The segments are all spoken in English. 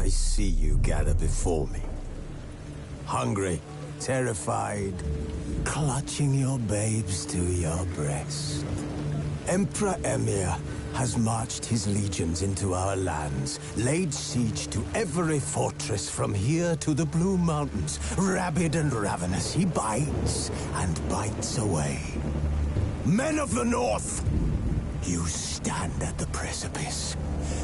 I see you gather before me. Hungry, terrified, clutching your babes to your breast. Emperor Emir has marched his legions into our lands, laid siege to every fortress from here to the Blue Mountains. Rabid and ravenous, he bites and bites away. Men of the North, you stand at the precipice.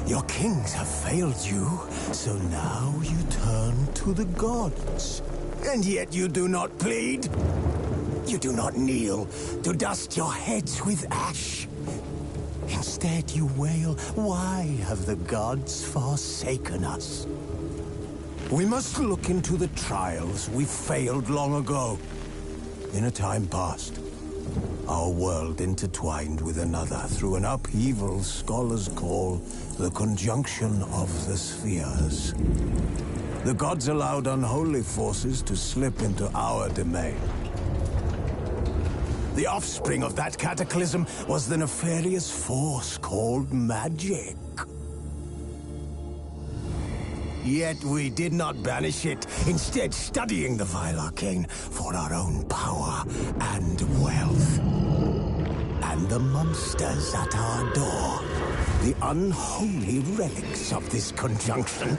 Your kings have failed you, so now you turn to the gods. And yet you do not plead. You do not kneel to dust your heads with ash. Instead you wail, why have the gods forsaken us? We must look into the trials we failed long ago. In a time past, our world intertwined with another through an upheaval scholars call the conjunction of the spheres. The gods allowed unholy forces to slip into our domain. The offspring of that cataclysm was the nefarious force called magic. Yet we did not banish it, instead studying the vile arcane for our own power and wealth. And the monsters at our door, the unholy relics of this conjunction.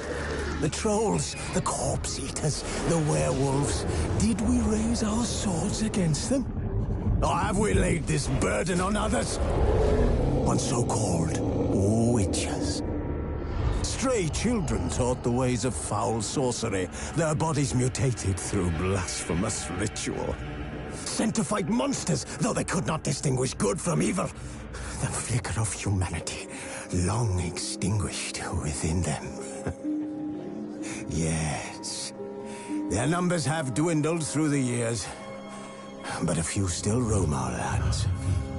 The trolls, the corpse-eaters, the werewolves. Did we raise our swords against them? Or have we laid this burden on others? On so-called witches. Stray children taught the ways of foul sorcery, their bodies mutated through blasphemous ritual. Sent to fight monsters, though they could not distinguish good from evil. The flicker of humanity, long extinguished within them. Yes, their numbers have dwindled through the years, but a few still roam our lands,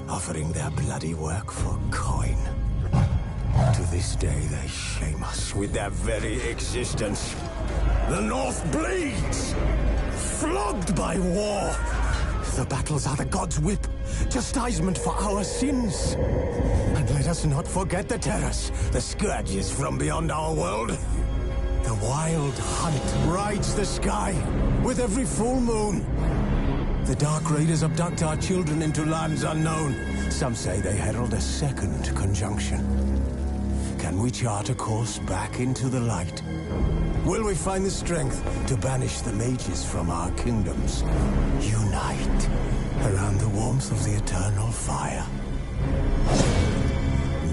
offering their bloody work for coin. To this day, they shame us with their very existence. The North bleeds, flogged by war. The battles are the gods' whip, chastisement for our sins. And let us not forget the terrors, the scourges from beyond our world. The wild hunt rides the sky with every full moon. The Dark Raiders abduct our children into lands unknown. Some say they herald a second conjunction. Can we chart a course back into the light? Will we find the strength to banish the mages from our kingdoms? Unite around the warmth of the eternal fire.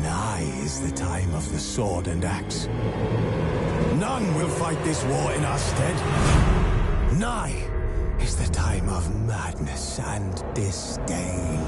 Nigh is the time of the sword and axe. None will fight this war in our stead. Nigh is the time of madness and disdain.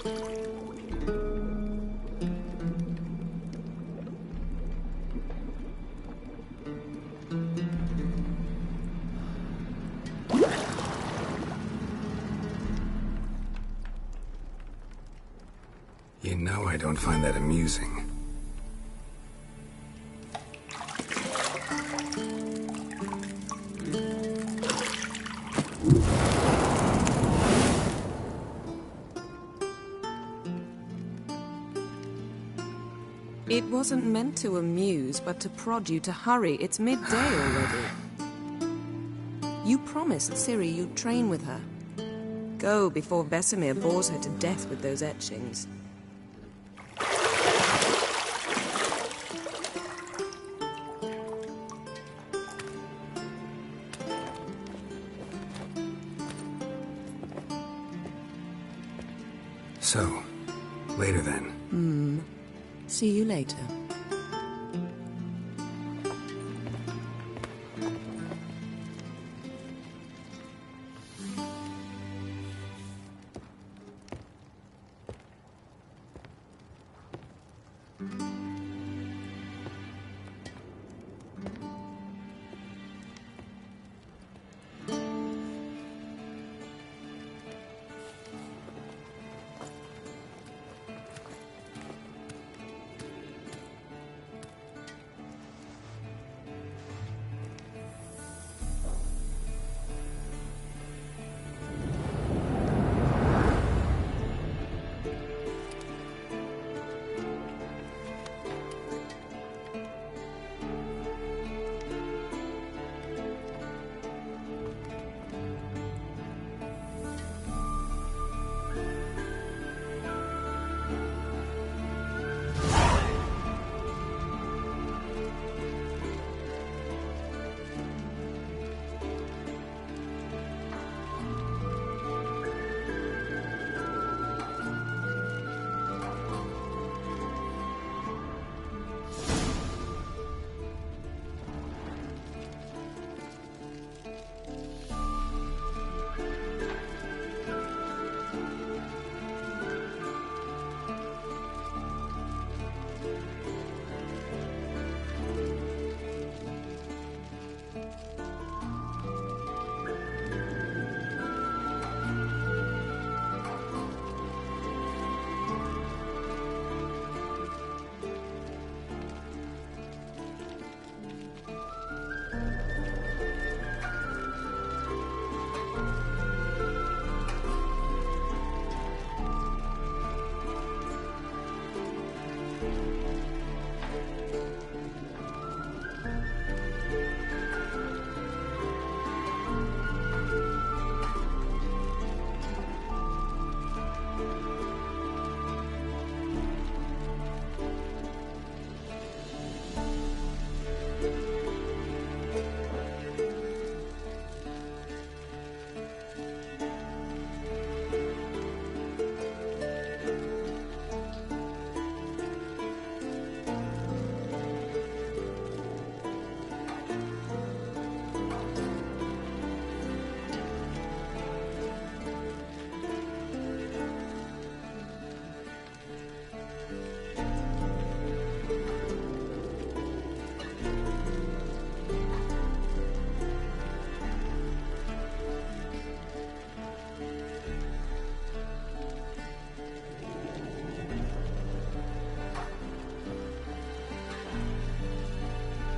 You know I don't find that amusing. It wasn't meant to amuse, but to prod you to hurry. It's midday already. You promised Ciri you'd train with her. Go before Vesemir bores her to death with those etchings. So, later then. See you later.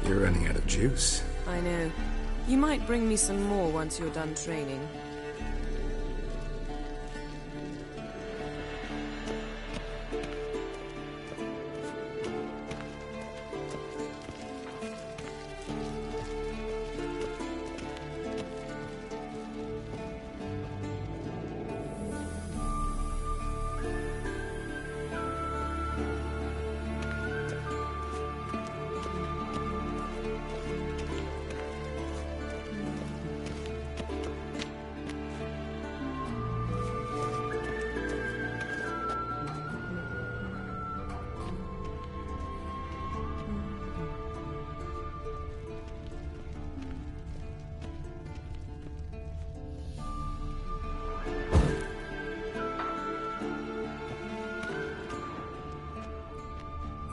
You're running out of juice. I know. You might bring me some more once you're done training.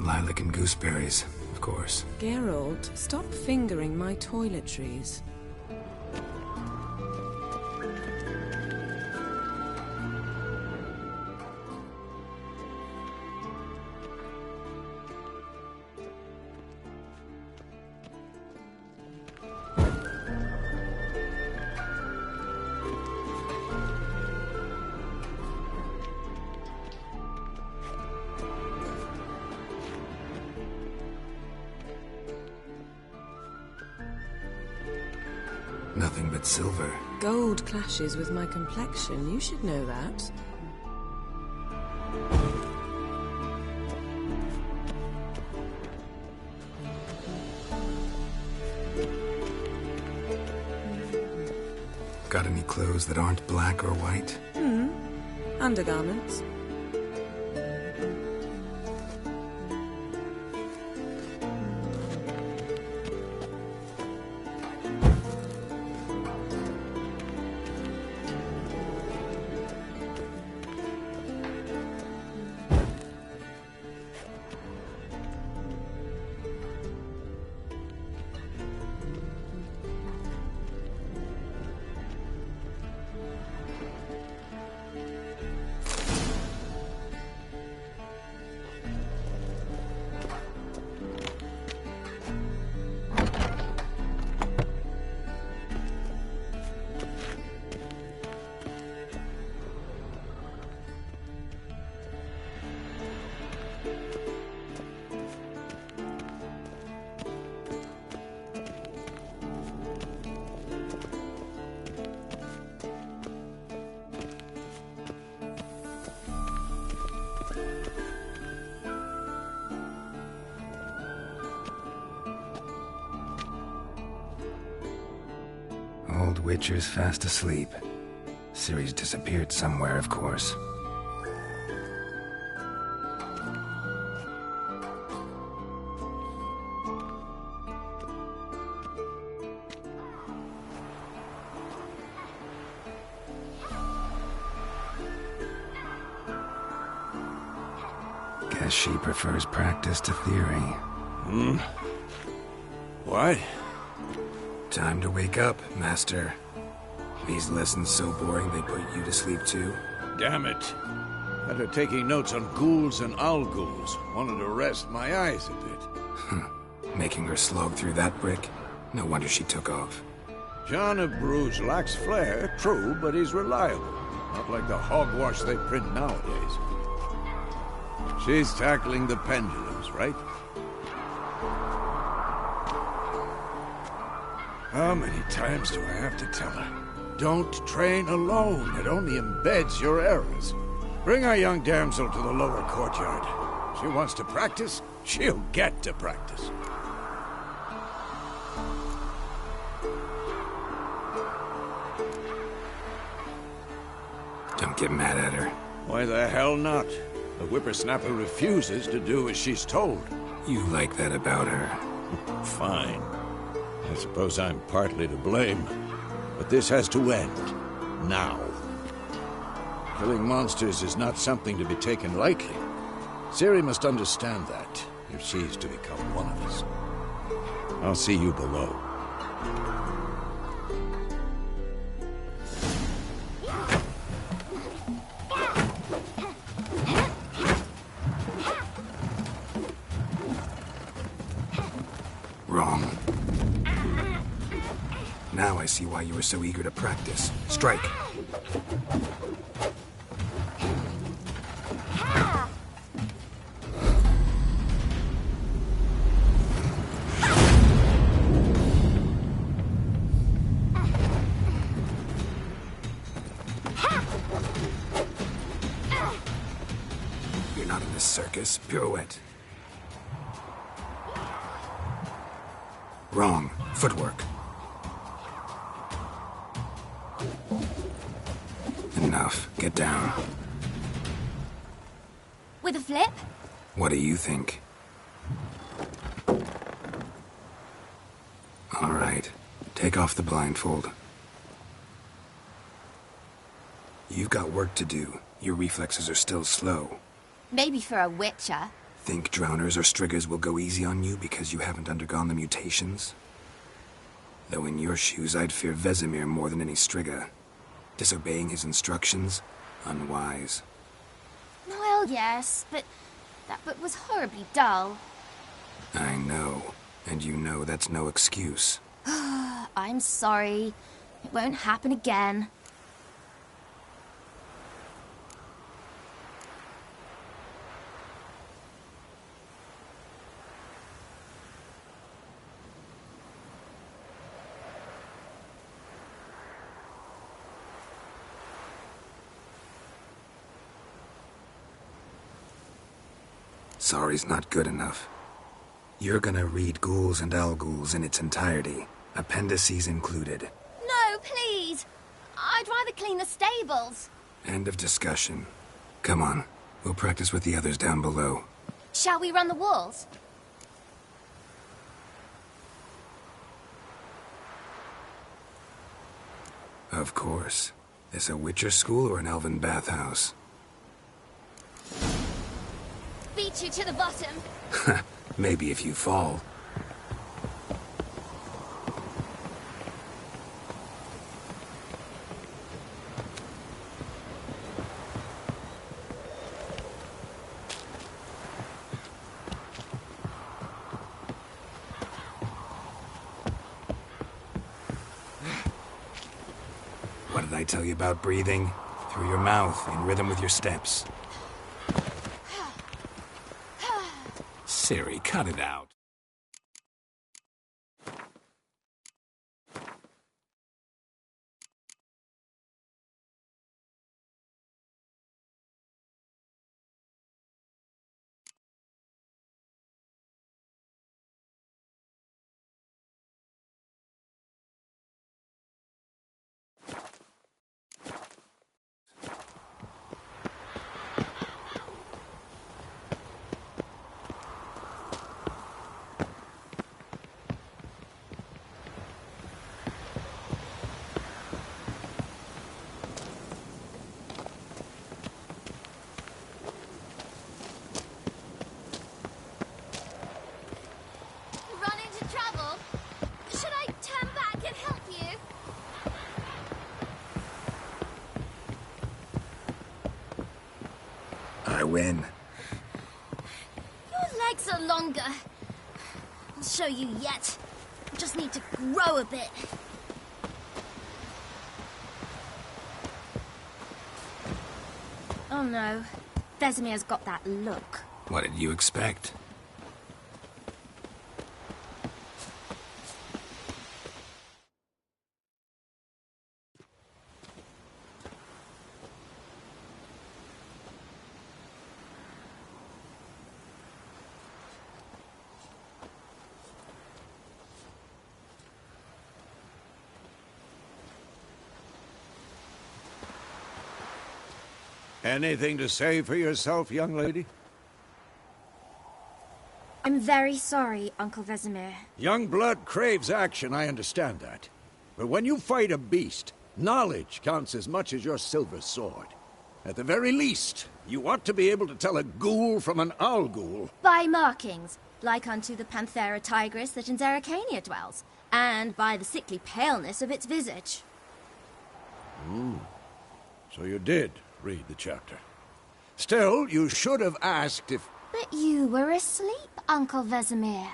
Lilac and gooseberries, of course. Geralt, stop fingering my toiletries. Nothing but silver. Gold clashes with my complexion. You should know that. Got any clothes that aren't black or white? Undergarments. Old Witcher's fast asleep. Ciri's disappeared somewhere, of course. Guess she prefers practice to theory. What? Time to wake up, Master. These lessons so boring they put you to sleep too? Damn it. Had her taking notes on ghouls and owl-ghouls. Wanted to rest my eyes a bit. Making her slog through that brick? No wonder she took off. John of Bruges lacks flair, true, but he's reliable. Not like the hogwash they print nowadays. She's tackling the pendulums, right? How many times do I have to tell her? Don't train alone. It only embeds your errors. Bring our young damsel to the lower courtyard. She wants to practice, she'll get to practice. Don't get mad at her. Why the hell not? The whippersnapper refuses to do as she's told. You like that about her. Fine. I suppose I'm partly to blame. But this has to end. Now. Killing monsters is not something to be taken lightly. Ciri must understand that, if she's to become one of us. I'll see you below. Wrong. Now I see why you were so eager to practice. Strike. You're not in this circus. Pirouette. Wrong. Footwork. Enough. Get down. With a flip? What do you think? All right. Take off the blindfold. You've got work to do. Your reflexes are still slow. Maybe for a witcher. Think drowners or striggers will go easy on you because you haven't undergone the mutations? Though in your shoes, I'd fear Vesemir more than any strigger. Disobeying his instructions? Unwise. Well, yes, but that book was horribly dull. I know. And you know that's no excuse. I'm sorry. It won't happen again. Sorry's not good enough. You're gonna read Ghouls and Al-Ghouls in its entirety, appendices included. No, please! I'd rather clean the stables. End of discussion. Come on, we'll practice with the others down below. Shall we run the walls? Of course. This a Witcher school or an elven bathhouse? Beat you to the bottom. Maybe if you fall. What did I tell you about breathing? Through your mouth, in rhythm with your steps. Siri, cut it out. Run into trouble? Should I turn back and help you? I win. Your legs are longer. I'll show you yet. I just need to grow a bit. Oh no. Vesemir's got that look. What did you expect? Anything to say for yourself, young lady? I'm very sorry, Uncle Vesemir. Young blood craves action, I understand that. But when you fight a beast, knowledge counts as much as your silver sword. At the very least, you ought to be able to tell a ghoul from an owl-ghoul. By markings, like unto the Panthera tigris that in Zerrikania dwells, and by the sickly paleness of its visage. So you did read the chapter. Still, you should have asked if... But you were asleep, Uncle Vesemir.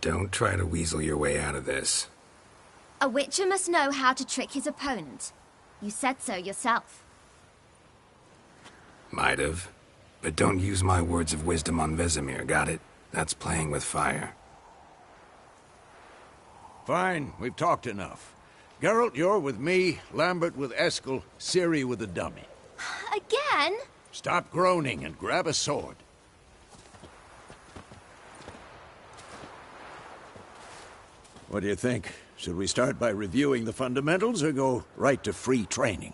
Don't try to weasel your way out of this. A witcher must know how to trick his opponent. You said so yourself. Might have. But don't use my words of wisdom on Vesemir, got it? That's playing with fire. Fine, we've talked enough. Geralt, you're with me, Lambert with Eskel, Ciri with the dummy. Again? Stop groaning and grab a sword. What do you think? Should we start by reviewing the fundamentals or go right to free training?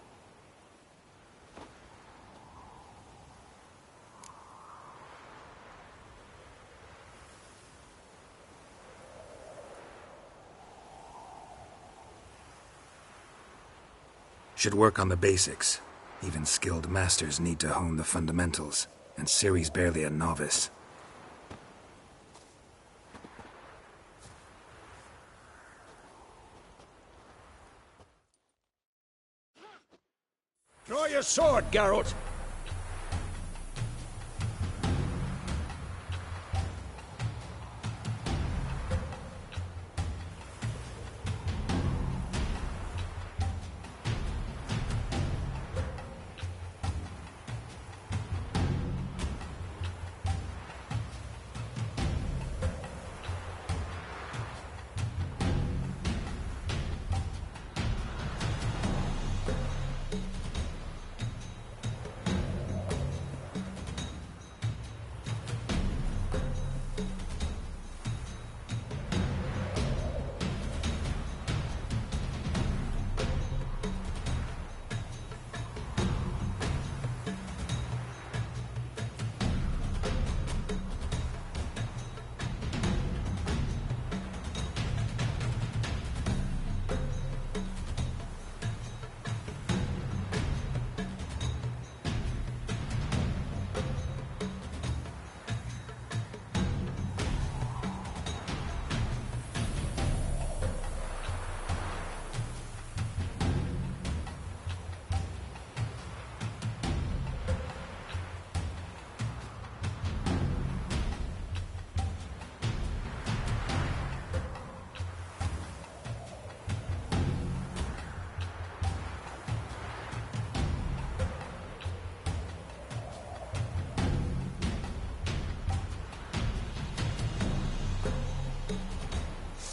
Should work on the basics. Even skilled masters need to hone the fundamentals, and Ciri's barely a novice. Draw your sword, Geralt!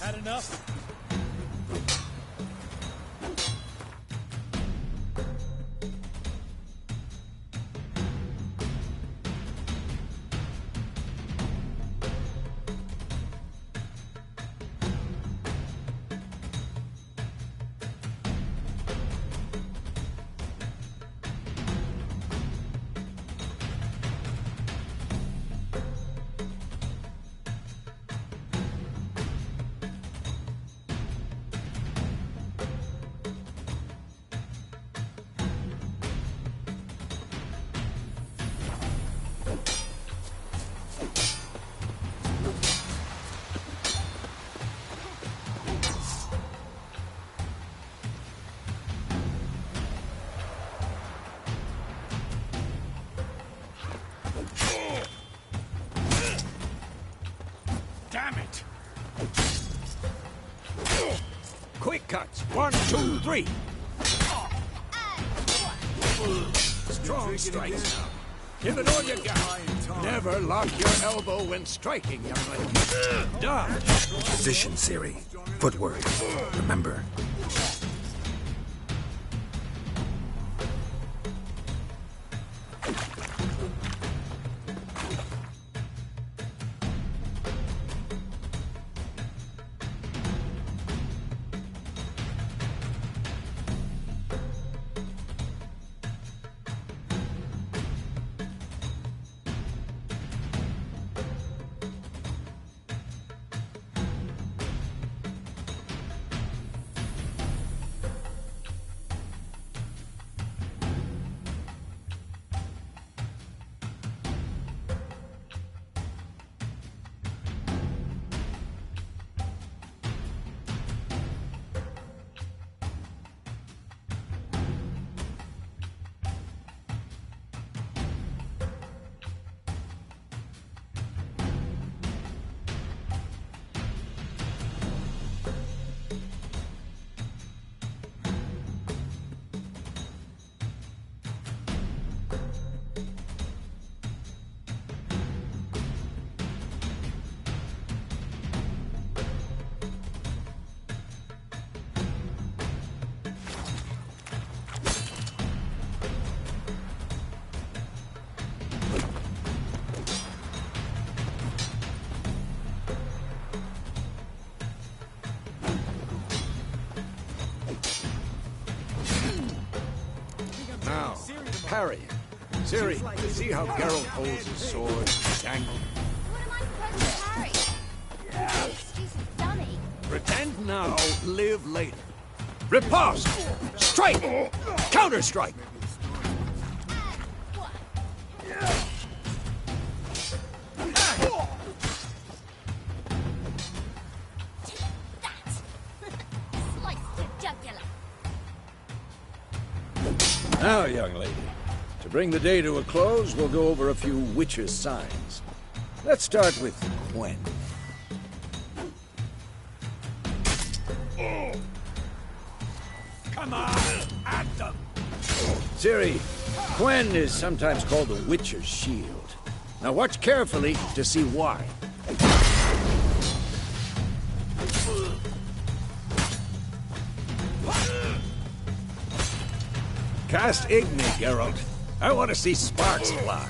Had enough? Damn it! Quick cuts! 1, 2, 3! Strong strikes now. Give it all you got. Never lock your elbow when striking, young lady. Dodge! Position, Ciri. Footwork. Remember. Now, parry. Ciri, see how Geralt holds his sword dangled? What am I supposed to parry? You stupid dummy. Pretend now, live later. Riposte! Strike! Counter-strike! Now, young lady, to bring the day to a close, we'll go over a few witches' signs. Let's start with Quen. Come on, at them. Ciri, Quen is sometimes called the Witcher's Shield. Now watch carefully to see why. Cast Igni, Geralt. I want to see sparks fly.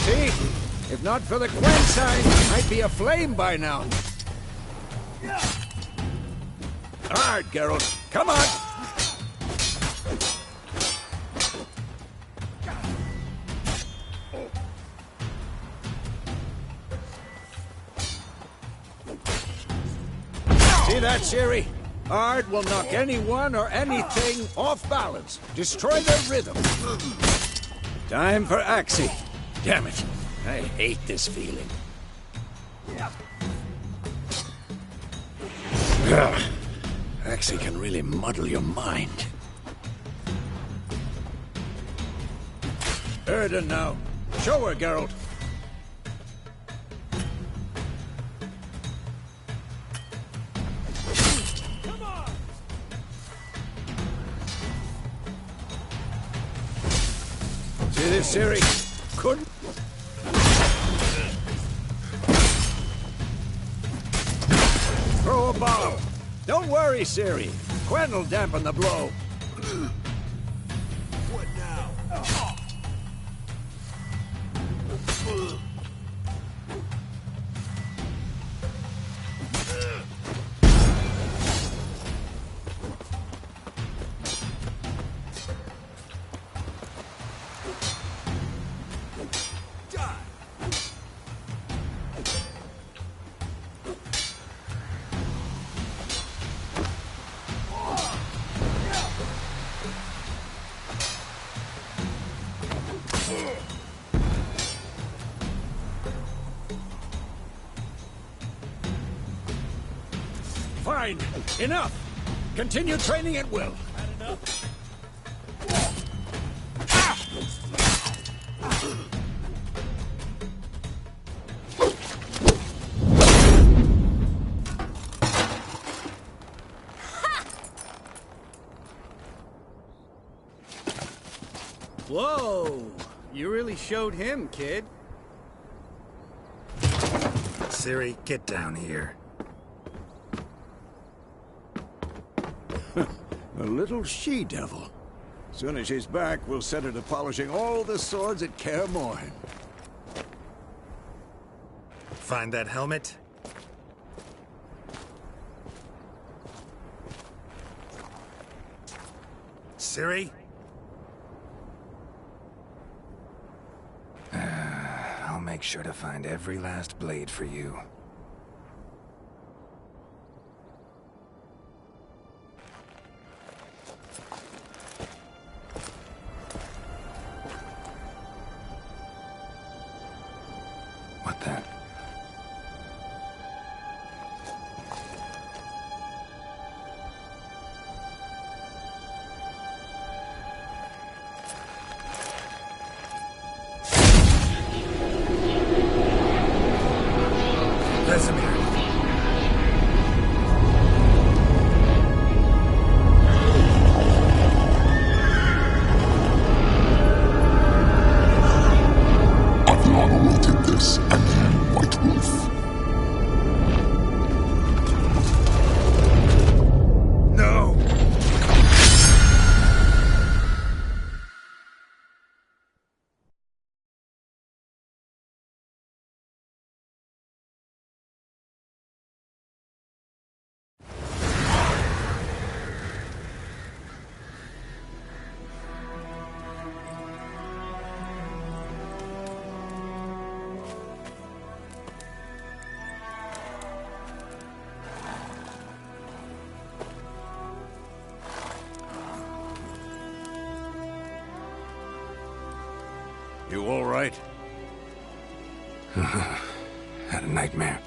See? If not for the Quen sign, I'd be aflame by now. Hard, Geralt. Come on! See that, Ciri? Ard will knock anyone or anything off balance. Destroy their rhythm. Time for Axii. Damn it. I hate this feeling. Axii can really muddle your mind. Erden now. Show her, Geralt. Come on. See this, Ciri? Couldn't. Throw a bomb. Don't worry, Ciri. Quen will dampen the blow. What now? Fine. Enough. Continue training at will. Had enough? Whoa! You really showed him, kid. Ciri, get down here. A little she-devil. Soon as she's back, we'll set her to polishing all the swords at Kaer Morhen. Find that helmet? Ciri? I'll make sure to find every last blade for you. What then? You all right? Had a nightmare.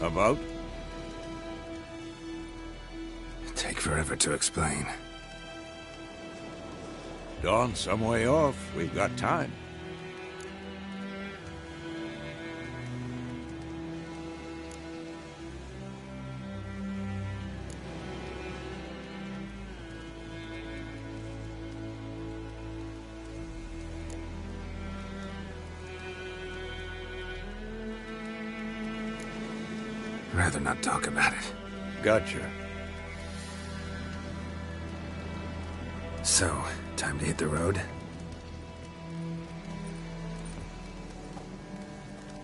About? Take forever to explain. Dawn's some way off. We've got time. Rather not talk about it. Gotcha. So, time to hit the road?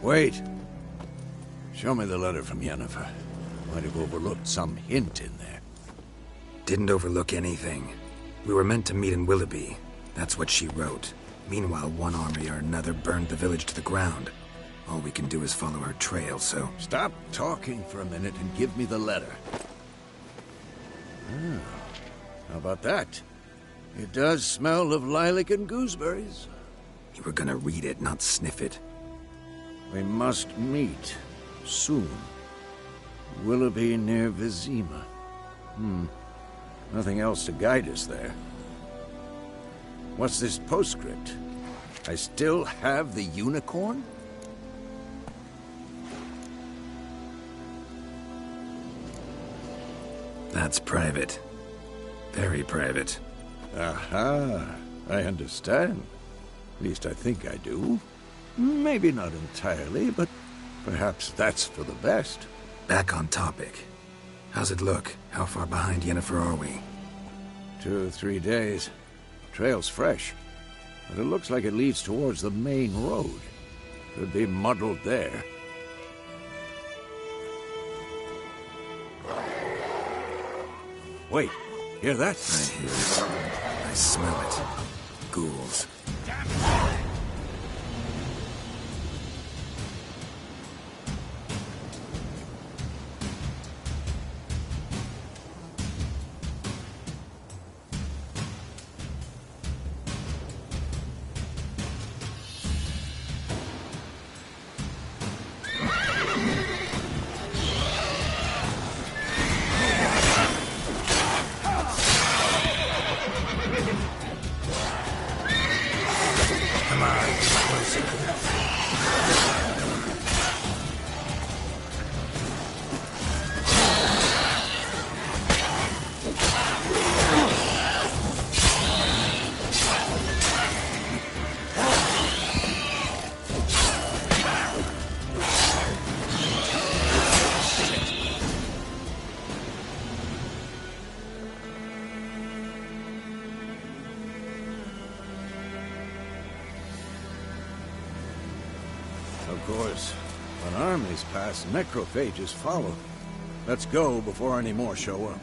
Wait. Show me the letter from Yennefer. Might have overlooked some hint in there. Didn't overlook anything. We were meant to meet in Willoughby. That's what she wrote. Meanwhile, one army or another burned the village to the ground. All we can do is follow her trail, so... Stop talking for a minute and give me the letter. How about that? It does smell of lilac and gooseberries. You were gonna read it, not sniff it. We must meet. Soon. Willoughby near Vizima. Nothing else to guide us there. What's this postscript? I still have the unicorn? That's private. Very private. Aha, I understand. At least I think I do. Maybe not entirely, but perhaps that's for the best. Back on topic. How's it look? How far behind Yennefer are we? 2 or 3 days. Trail's fresh, but it looks like it leads towards the main road. Could be muddled there. Wait, hear that? I hear it. I smell it. Ghouls. Of course, when armies pass, necrophages follow. Let's go before any more show up.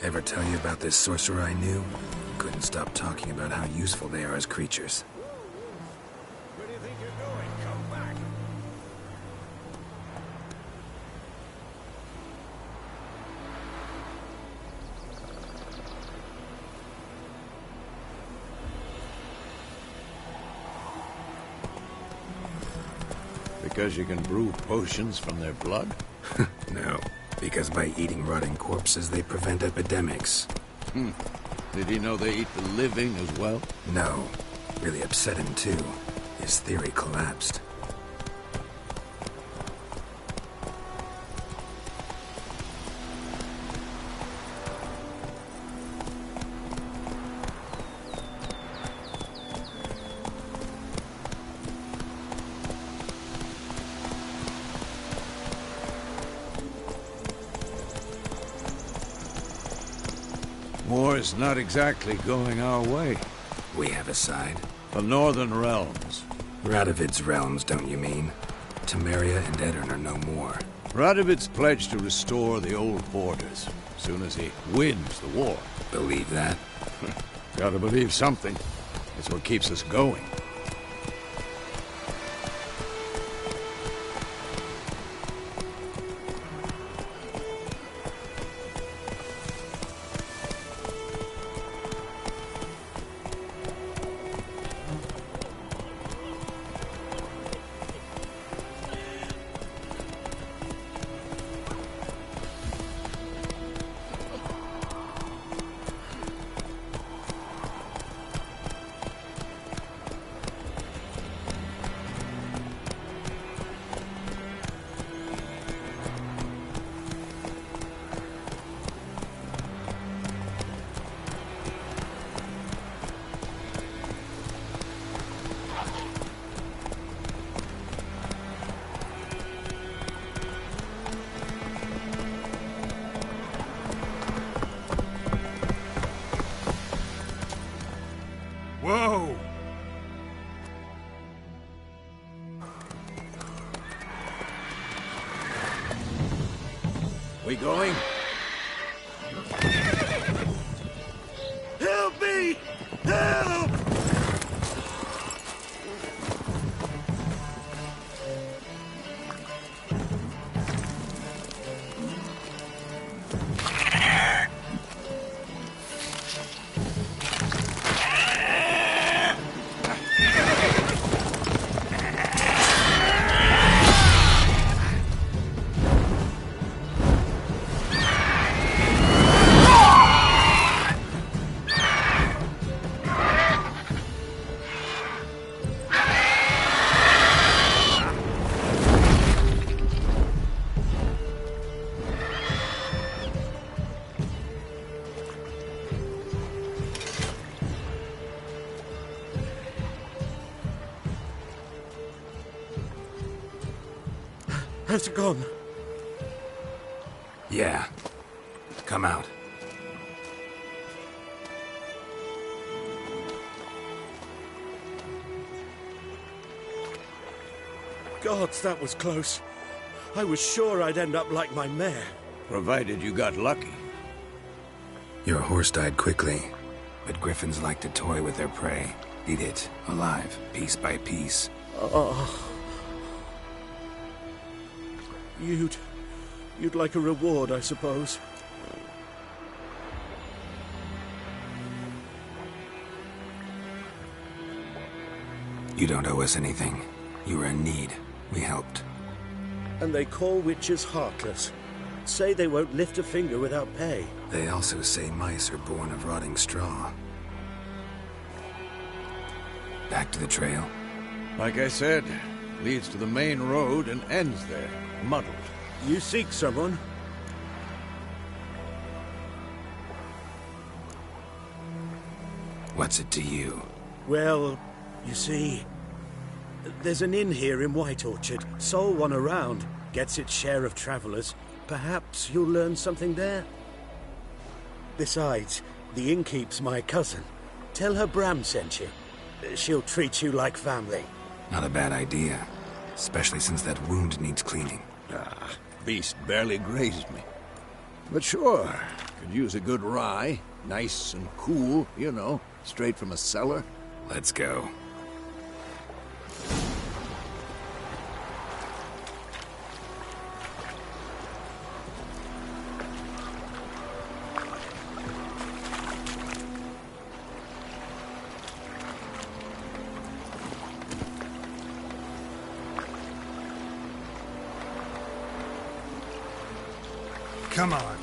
Ever tell you about this sorcerer I knew? Couldn't stop talking about how useful they are as creatures. Where do you think you're going? Come back! Because you can brew potions from their blood? No, because by eating rotting corpses, they prevent epidemics. Did he know they eat the living as well? No. Really upset him, too. His theory collapsed. War's not exactly going our way. We have a side. The Northern Realms. Radovid's realms, don't you mean? Temeria and Edirn are no more. Radovid's pledged to restore the old borders, as soon as he wins the war. Believe that? Gotta believe something. It's what keeps us going. Whoa! We going? Help me! Help! How's it gone? Yeah. Come out. Gods, that was close. I was sure I'd end up like my mare. Provided you got lucky. Your horse died quickly, but griffins like to toy with their prey. Eat it, alive, piece by piece. You'd like a reward, I suppose. You don't owe us anything. You were in need. We helped. And they call witches heartless. Say they won't lift a finger without pay. They also say mice are born of rotting straw. Back to the trail? Like I said, leads to the main road and ends there, muddled. You seek someone? What's it to you? Well, you see, there's an inn here in White Orchard. Sole one around. Gets its share of travelers. Perhaps you'll learn something there? Besides, the innkeep's my cousin. Tell her Bram sent you. She'll treat you like family. Not a bad idea. Especially since that wound needs cleaning. Beast barely grazed me. But sure, could use a good rye. Nice and cool, you know, straight from a cellar. Let's go. Come on.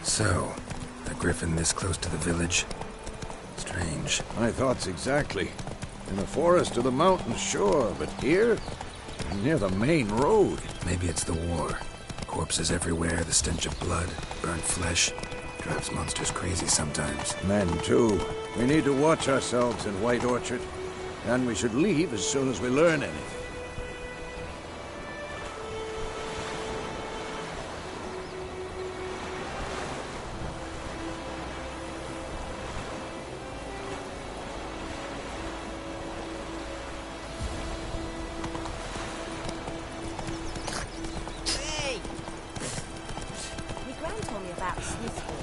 So, a griffin this close to the village? Strange. My thoughts exactly. In the forest or the mountains, sure, but here? Near the main road. Maybe it's the war. Corpses everywhere, the stench of blood, burnt flesh. Drives monsters crazy sometimes. Men, too. We need to watch ourselves in White Orchard. And we should leave as soon as we learn anything. Hey! My gran told me about the Smith School.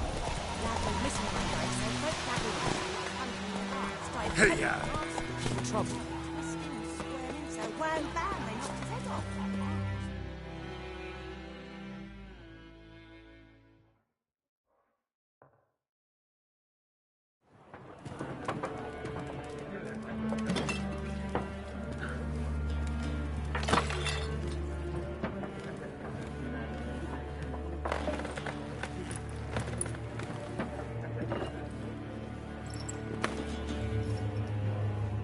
Lad was missing one day, so both that started trouble. My skin was swelling, so wham bam, they knocked his head off.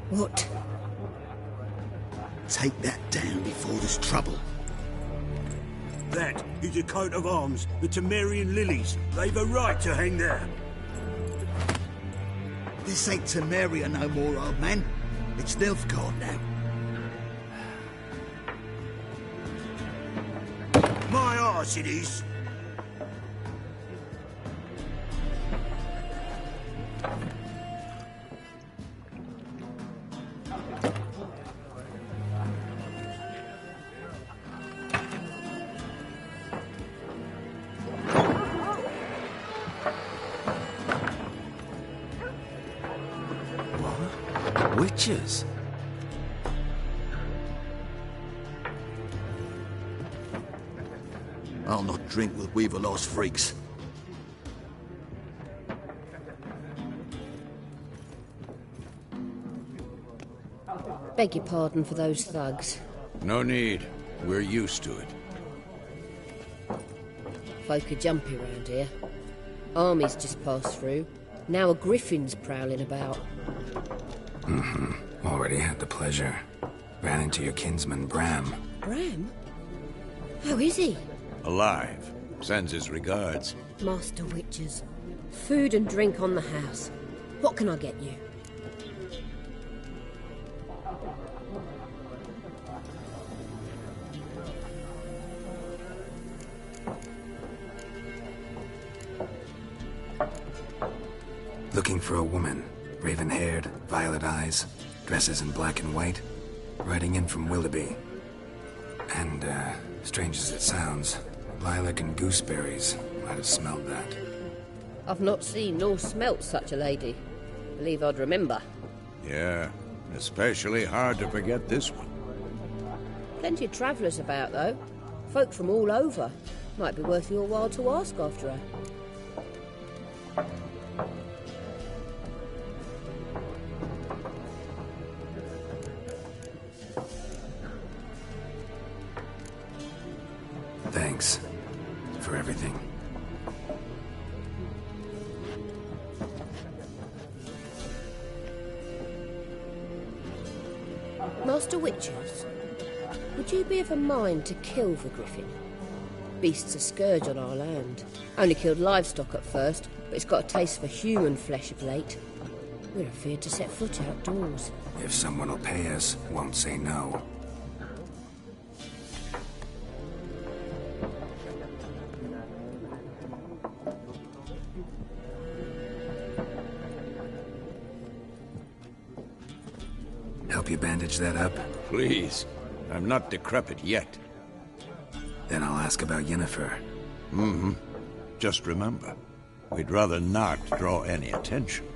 What? Take that down before there's trouble. That is a coat of arms, the Temerian lilies. They've a right to hang there. This ain't Temeria no more, old man. It's Nilfgaard now. My arse it is. Witches? I'll not drink with Weaver-lost freaks. Beg your pardon for those thugs. No need. We're used to it. Folk are jumpy round here. Armies just passed through. Now a griffin's prowling about. Already had the pleasure. Ran into your kinsman, Bram. Bram? How is he? Alive. Sends his regards. Master Witches. Food and drink on the house. What can I get you? Looking for a woman. Raven-haired, violet eyes, dresses in black and white. Riding in from Willoughby. And, strange as it sounds, lilac and gooseberries. Might have smelled that. I've not seen nor smelt such a lady. Believe I'd remember. Yeah, especially hard to forget this one. Plenty of travellers about, though. Folk from all over. Might be worth your while to ask after her. Thanks for everything. Master Witches, would you be of a mind to kill the griffin? Beast's a scourge on our land. Only killed livestock at first, but it's got a taste for human flesh of late. We're afeard to set foot outdoors. If someone will pay us, won't say no. Help you bandage that up? Please. I'm not decrepit yet. Then I'll ask about Yennefer. Mm-hmm. Just remember, we'd rather not draw any attention.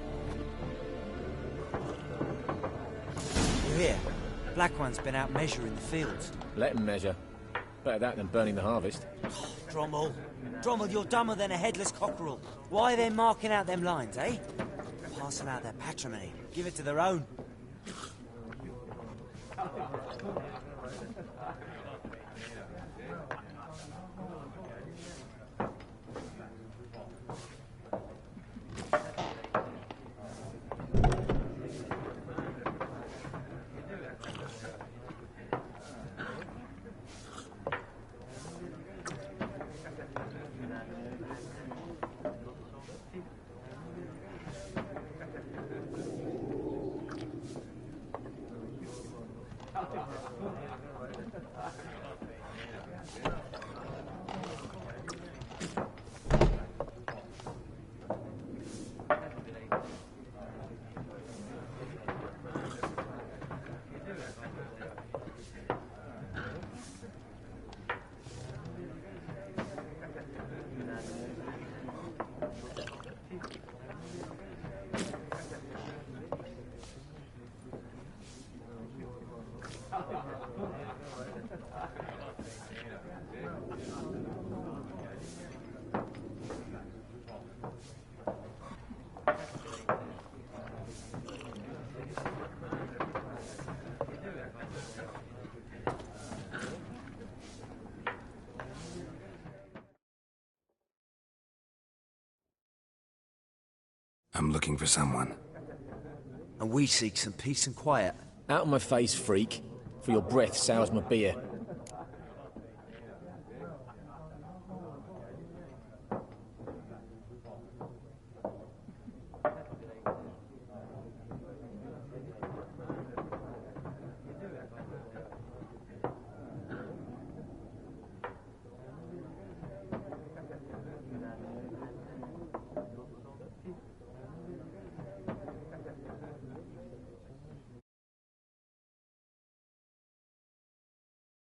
You're here. Black One's been out measuring the fields. Let him measure. Better that than burning the harvest. Drommel. Drommel, you're dumber than a headless cockerel. Why are they marking out them lines, eh? Passing out their patrimony. Give it to their own. I'm looking for someone. And we seek some peace and quiet. Out of my face, freak. For your breath sours my beer.